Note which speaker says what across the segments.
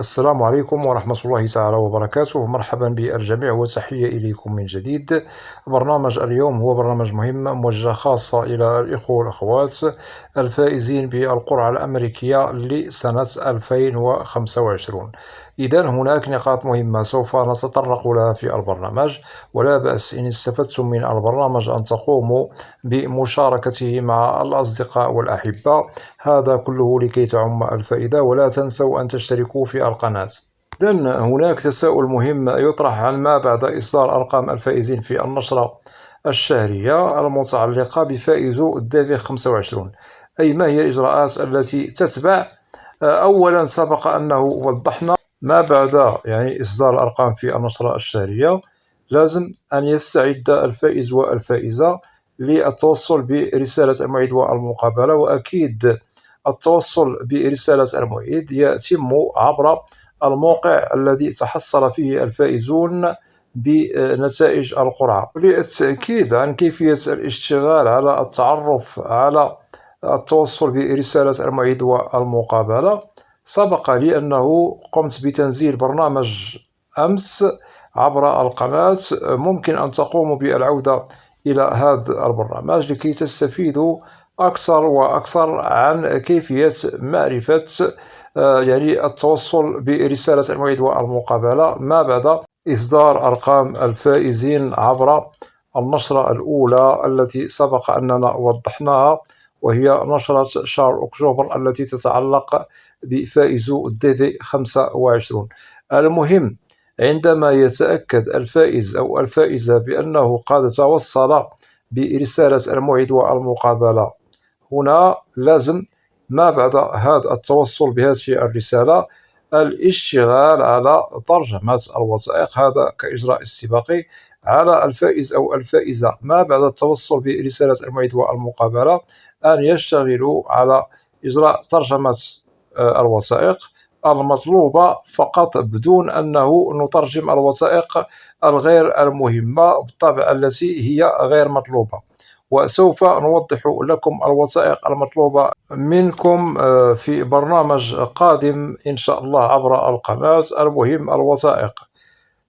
Speaker 1: السلام عليكم ورحمة الله تعالى وبركاته. مرحبا بالجميع وتحية إليكم من جديد. برنامج اليوم هو برنامج مهم موجه خاصة إلى الإخوة والأخوات الفائزين بالقرعة الأمريكية لسنة 2025. إذن هناك نقاط مهمة سوف نتطرق لها في البرنامج، ولا بأس إن استفدتم من البرنامج أن تقوموا بمشاركته مع الأصدقاء والأحبة، هذا كله لكي تعم الفائدة. ولا تنسوا أن تشتركوا في القناة. إذن هناك تساؤل مهم يطرح عن ما بعد إصدار أرقام الفائزين في النشرة الشهرية المتعلقة بفائزو الدافع 25، أي ما هي الإجراءات التي تتبع؟ أولا، سبق أنه وضحنا ما بعد إصدار الأرقام في النشرة الشهرية لازم أن يستعد الفائز والفائزة للتوصل برسالة الموعد والمقابلة، وأكيد التوصل برسالة الموعد يتم عبر الموقع الذي تحصل فيه الفائزون بنتائج القرعة. للتأكيد عن كيفية الاشتغال على التعرف على التوصل برسالة الموعد والمقابلة، سبق لي أنه قمت بتنزيل برنامج أمس عبر القناة. ممكن أن تقوموا بالعودة إلى هذا البرنامج لكي تستفيدوا أكثر وأكثر عن كيفية معرفة التوصل برسالة الموعد والمقابلة ما بعد إصدار أرقام الفائزين عبر النشرة الأولى التي سبق أننا وضحناها، وهي نشرة شهر أكتوبر التي تتعلق بفائزو الديفي 25. المهم، عندما يتأكد الفائز أو الفائزة بأنه قد توصل برسالة الموعد والمقابلة، هنا لازم ما بعد هذا التوصل بهذه الرسالة الاشتغال على ترجمة الوثائق، هذا كإجراء استباقي على الفائز أو الفائزة ما بعد التوصل برسالة الموعد والمقابلة أن يشتغلوا على إجراء ترجمة الوثائق المطلوبة فقط، بدون أنه نترجم الوثائق الغير المهمة بالطبع التي هي غير مطلوبة. وسوف نوضح لكم الوثائق المطلوبة منكم في برنامج قادم إن شاء الله عبر القناة. المهم، الوثائق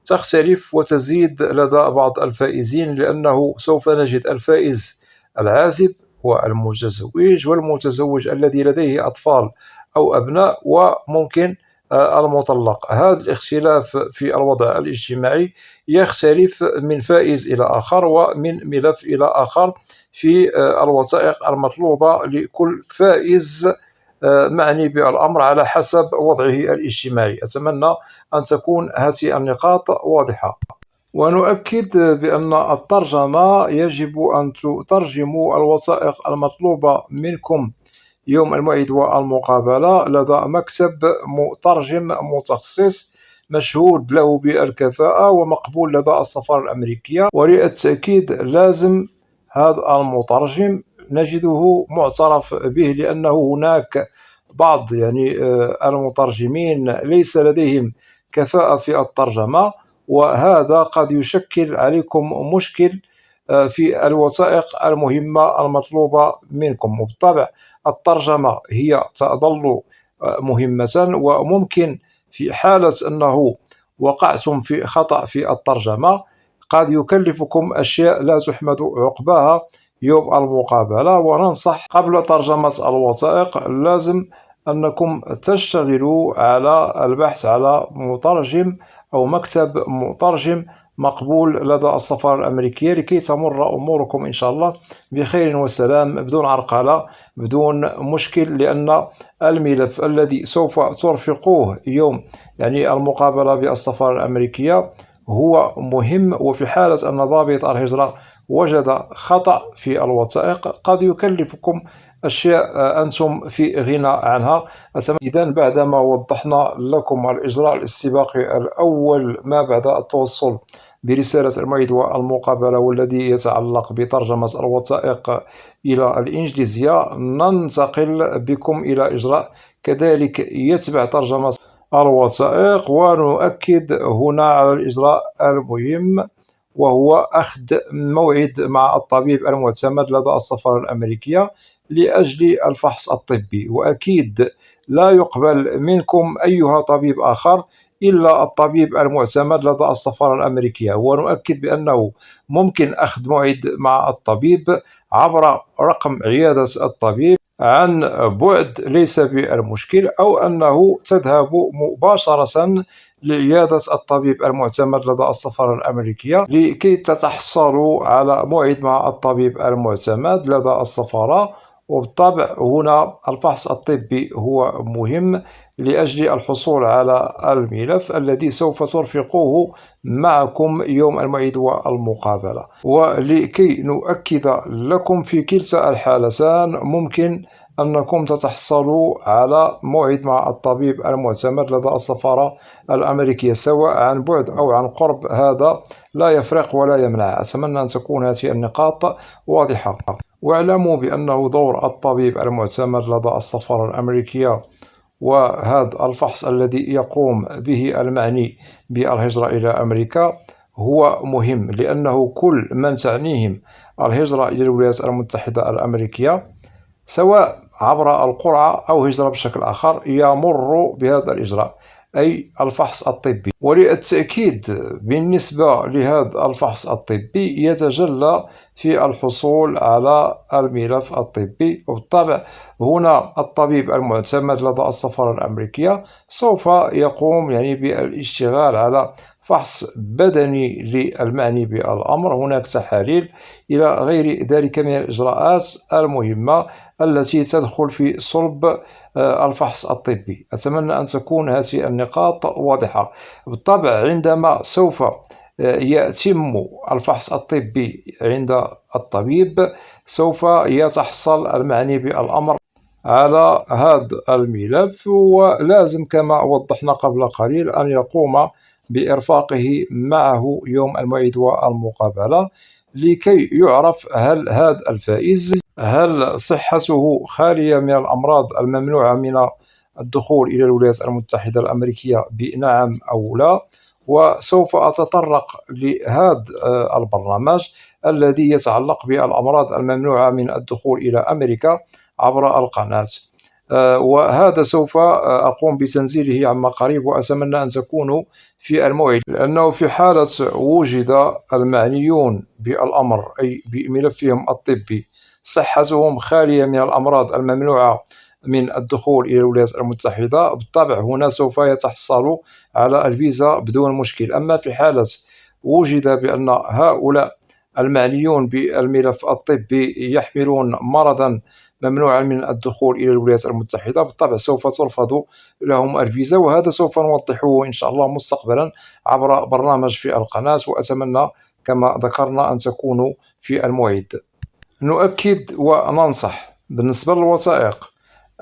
Speaker 1: تختلف وتزيد لدى بعض الفائزين، لأنه سوف نجد الفائز العازب والمتزوج والمتزوج الذي لديه أطفال أو أبناء، وممكن المطلق. هذا الاختلاف في الوضع الاجتماعي يختلف من فائز إلى آخر ومن ملف إلى آخر في الوثائق المطلوبة لكل فائز معني بالأمر على حسب وضعه الاجتماعي. أتمنى أن تكون هذه النقاط واضحة. ونؤكد بأن الترجمة يجب أن تترجموا الوثائق المطلوبة منكم يوم الموعد والمقابلة لدى مكتب مترجم متخصص مشهود له بالكفاءة ومقبول لدى السفارة الأمريكية. وللتأكيد لازم هذا المترجم نجده معترف به، لأنه هناك بعض المترجمين ليس لديهم كفاءة في الترجمة، وهذا قد يشكل عليكم مشكل في الوثائق المهمة المطلوبة منكم. وبالطبع الترجمة هي تظل مهمة، وممكن في حالة أنه وقعتم في خطأ في الترجمة قد يكلفكم أشياء لا تحمد عقباها يوم المقابلة. وننصح قبل ترجمة الوثائق لازم أنكم تشتغلوا على البحث على مترجم أو مكتب مترجم مقبول لدى السفارة الأمريكية لكي تمر أموركم إن شاء الله بخير وسلام بدون عرقلة بدون مشكل، لأن الملف الذي سوف ترفقوه يوم المقابلة بالسفارة الأمريكية هو مهم. وفي حالة أن ضابط الهجرة وجد خطأ في الوثائق قد يكلفكم أشياء أنتم في غنى عنها. إذن بعدما وضحنا لكم الإجراء الاستباقي الأول ما بعد التوصل برسالة الموعد والمقابلة والذي يتعلق بترجمة الوثائق إلى الإنجليزية، ننتقل بكم إلى إجراء كذلك يتبع ترجمة الوثائق. ونؤكد هنا على الإجراء المهم، وهو أخذ موعد مع الطبيب المعتمد لدى السفارة الأمريكية لأجل الفحص الطبي، وأكيد لا يقبل منكم أيها طبيب آخر إلا الطبيب المعتمد لدى السفارة الأمريكية. ونؤكد بأنه ممكن أخذ موعد مع الطبيب عبر رقم عيادة الطبيب عن بعد، ليس بالمشكل، أو أنه تذهب مباشرة لعيادة الطبيب المعتمد لدى السفارة الأمريكية لكي تتحصلوا على موعد مع الطبيب المعتمد لدى السفارة. وبالطبع هنا الفحص الطبي هو مهم لأجل الحصول على الملف الذي سوف ترفقوه معكم يوم الموعد والمقابلة. ولكي نؤكد لكم في كلتا الحالتين ممكن أنكم تتحصلوا على موعد مع الطبيب المعتمد لدى السفارة الأمريكية سواء عن بعد أو عن قرب، هذا لا يفرق ولا يمنع. أتمنى أن تكون هذه النقاط واضحة. واعلموا بأنه دور الطبيب المعتمد لدى السفارة الأمريكية وهذا الفحص الذي يقوم به المعني بالهجرة إلى أمريكا هو مهم، لأنه كل من تعنيهم الهجرة إلى الولايات المتحدة الأمريكية سواء عبر القرعة أو هجرة بشكل آخر يمر بهذا الإجراء، أي الفحص الطبي. وللتأكيد بالنسبة لهذا الفحص الطبي يتجلى في الحصول على الملف الطبي. وبالطبع هنا الطبيب المعتمد لدى السفارة الأمريكية سوف يقوم بالاشتغال على فحص بدني للمعني بالأمر، هناك تحاليل إلى غير ذلك من الإجراءات المهمة التي تدخل في صلب الفحص الطبي. أتمنى أن تكون هذه النقاط واضحة. بالطبع عندما سوف يتم الفحص الطبي عند الطبيب سوف يتحصل المعني بالأمر على هذا الملف، ولازم كما وضحنا قبل قليل أن يقوم بإرفاقه معه يوم الموعد والمقابلة لكي يعرف هل هذا الفائز هل صحته خالية من الأمراض الممنوعة من الدخول إلى الولايات المتحدة الأمريكية بنعم أو لا. وسوف أتطرق لهذا البرنامج الذي يتعلق بالأمراض الممنوعة من الدخول إلى أمريكا عبر القناة، وهذا سوف أقوم بتنزيله عما قريب، وأتمنى أن تكونوا في الموعد، لأنه في حالة وجد المعنيون بالأمر أي بملفهم الطبي صحتهم خالية من الأمراض الممنوعة من الدخول إلى الولايات المتحدة، بالطبع هنا سوف يتحصلوا على الفيزا بدون مشكل. أما في حالة وجد بأن هؤلاء المعنيون بالملف الطبي يحملون مرضا ممنوعا من الدخول إلى الولايات المتحدة، بالطبع سوف ترفض لهم الفيزا، وهذا سوف نوضحه إن شاء الله مستقبلا عبر برنامج في القناة. وأتمنى كما ذكرنا أن تكونوا في الموعد. نؤكد وننصح بالنسبة للوثائق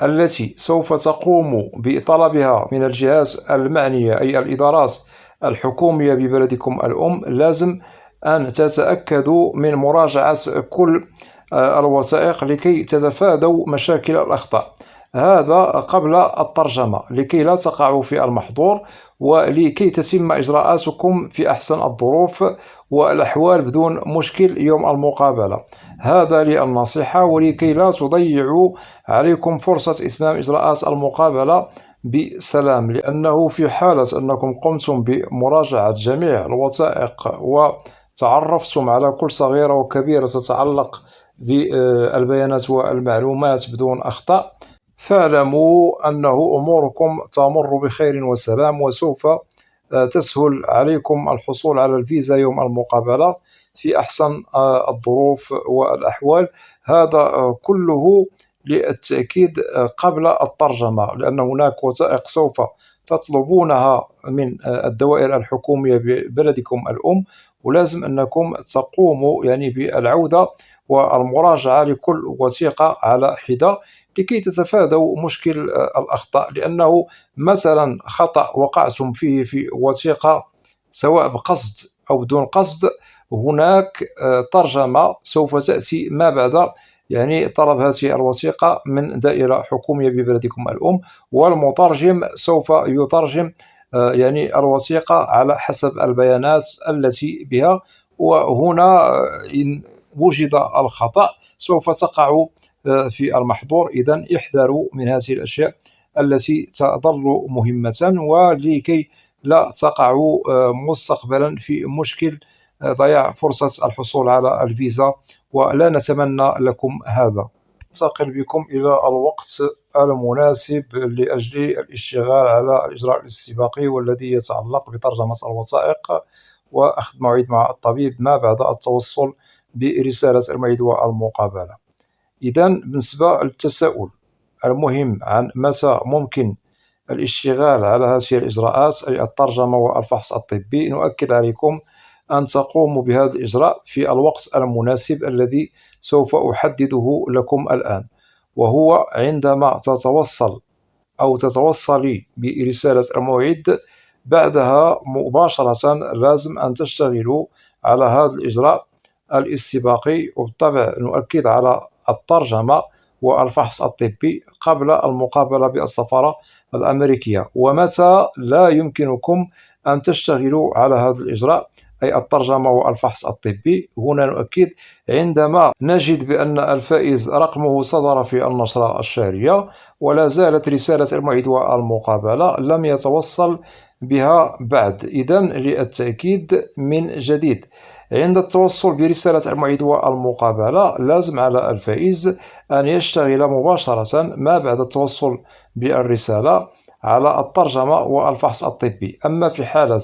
Speaker 1: التي سوف تقوم بطلبها من الجهات المعنية أي الإدارات الحكومية ببلدكم الأم، لازم أن تتأكدوا من مراجعة كل الوثائق لكي تتفادوا مشاكل الأخطاء، هذا قبل الترجمة لكي لا تقعوا في المحظور ولكي تتم إجراءاتكم في أحسن الظروف والأحوال بدون مشكل يوم المقابلة. هذا للنصيحة ولكي لا تضيعوا عليكم فرصة إتمام إجراءات المقابلة بسلام، لأنه في حالة أنكم قمتم بمراجعة جميع الوثائق وتعرفتم على كل صغيرة وكبيرة تتعلق بالبيانات والمعلومات بدون أخطاء، فاعلموا أنه أموركم تمر بخير وسلام، وسوف تسهل عليكم الحصول على الفيزا يوم المقابلة في أحسن الظروف والأحوال. هذا كله للتأكيد قبل الترجمة، لأن هناك وثائق سوف تطلبونها من الدوائر الحكومية ببلدكم الأم، ولازم أنكم تقوموا بالعودة والمراجعة لكل وثيقة على حدة لكي تتفادوا مشكل الأخطاء، لأنه مثلا خطأ وقعتم فيه في وثيقة سواء بقصد أو بدون قصد، هناك ترجمة سوف تأتي ما بعد طلب هذه الوثيقة من دائرة حكومية ببلدكم الأم، والمترجم سوف يترجم الوثيقة على حسب البيانات التي بها. وهنا إن وجد الخطأ سوف تقع في المحظور. إذن احذروا من هذه الأشياء التي تظل مهمة، ولكي لا تقعوا مستقبلا في مشكل ضياع فرصة الحصول على الفيزا، ولا نتمنى لكم هذا. ننتقل بكم إلى الوقت المناسب لأجل الاشتغال على الإجراء الاستباقي، والذي يتعلق بترجمة الوثائق وأخذ موعد مع الطبيب ما بعد التوصل برسالة الموعد والمقابلة. إذن بالنسبة للتساؤل المهم عن متى ممكن الاشتغال على هذه الإجراءات، أي الترجمة والفحص الطبي، نؤكد عليكم أن تقوموا بهذا الإجراء في الوقت المناسب الذي سوف أحدده لكم الآن، وهو عندما تتوصل أو تتوصلي برسالة الموعد. بعدها مباشرة لازم أن تشتغلوا على هذا الإجراء الاستباقي، وبالطبع نؤكد على الترجمة والفحص الطبي قبل المقابلة بالسفارة الأمريكية. ومتى لا يمكنكم أن تشتغلوا على هذا الإجراء، أي الترجمة والفحص الطبي، هنا نؤكد عندما نجد بأن الفائز رقمه صدر في النشرة الشهرية ولا زالت رسالة الموعد والمقابلة لم يتوصل بها بعد. إذن للتأكيد من جديد، عند التوصل برسالة الموعد والمقابلة لازم على الفائز أن يشتغل مباشرة ما بعد التوصل بالرسالة على الترجمة والفحص الطبي. أما في حالة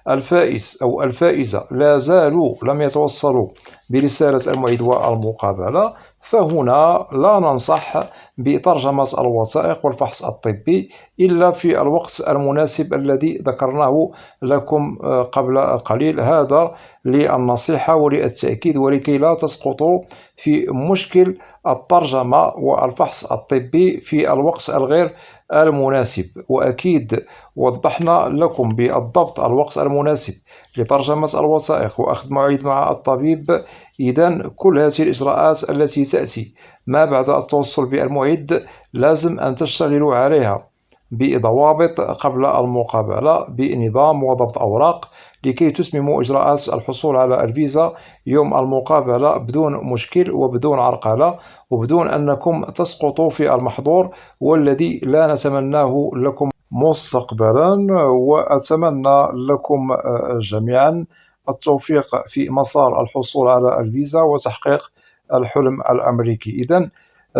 Speaker 1: الفائز أو الفائزة لا زالوا لم يتوصلوا برسالة الموعد والمقابلة، فهنا لا ننصح بترجمة الوثائق والفحص الطبي إلا في الوقت المناسب الذي ذكرناه لكم قبل قليل. هذا للنصيحة وللتأكيد، ولكي لا تسقطوا في مشكل الترجمة والفحص الطبي في الوقت الغير المناسب. وأكيد وضحنا لكم بالضبط الوقت المناسب لترجمة الوثائق وأخذ موعد مع الطبيب. إذن كل هذه الإجراءات التي تأتي ما بعد التوصل بالموعد لازم أن تشتغلوا عليها بضوابط قبل المقابلة، بنظام وضبط أوراق، لكي تتمموا إجراءات الحصول على الفيزا يوم المقابلة بدون مشكل وبدون عرقلة وبدون أنكم تسقطوا في المحظور، والذي لا نتمناه لكم مستقبلا. وأتمنى لكم جميعا التوفيق في مسار الحصول على الفيزا وتحقيق الحلم الأمريكي. إذن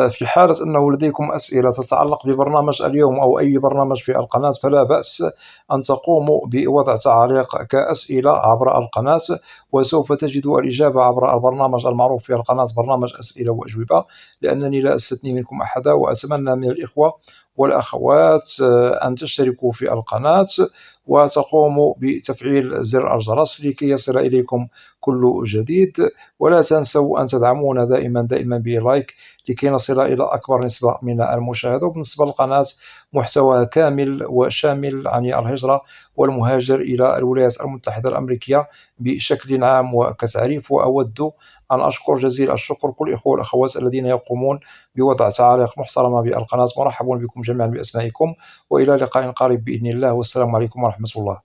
Speaker 1: في حالة أنه لديكم أسئلة تتعلق ببرنامج اليوم أو أي برنامج في القناة، فلا بأس أن تقوموا بوضع تعليق كأسئلة عبر القناة، وسوف تجدوا الإجابة عبر البرنامج المعروف في القناة، برنامج أسئلة وأجوبة، لأنني لا أستثني منكم أحدا. وأتمنى من الإخوة والأخوات أن تشتركوا في القناة وتقوموا بتفعيل زر الجرس لكي يصل إليكم كل جديد، ولا تنسوا أن تدعمونا دائما بلايك لكي نصل إلى أكبر نسبة من المشاهدة. وبالنسبة للقناة محتوى كامل وشامل عن الهجرة والمهاجر إلى الولايات المتحدة الأمريكية بشكل عام وكتعريف. وأود أن أشكر جزيل الشكر كل الإخوة والأخوات الذين يقومون بوضع تعاليق محترمة بالقناة. مرحبا بكم جميعا بأسمائكم، وإلى لقاء قريب بإذن الله، والسلام عليكم ورحمة الله.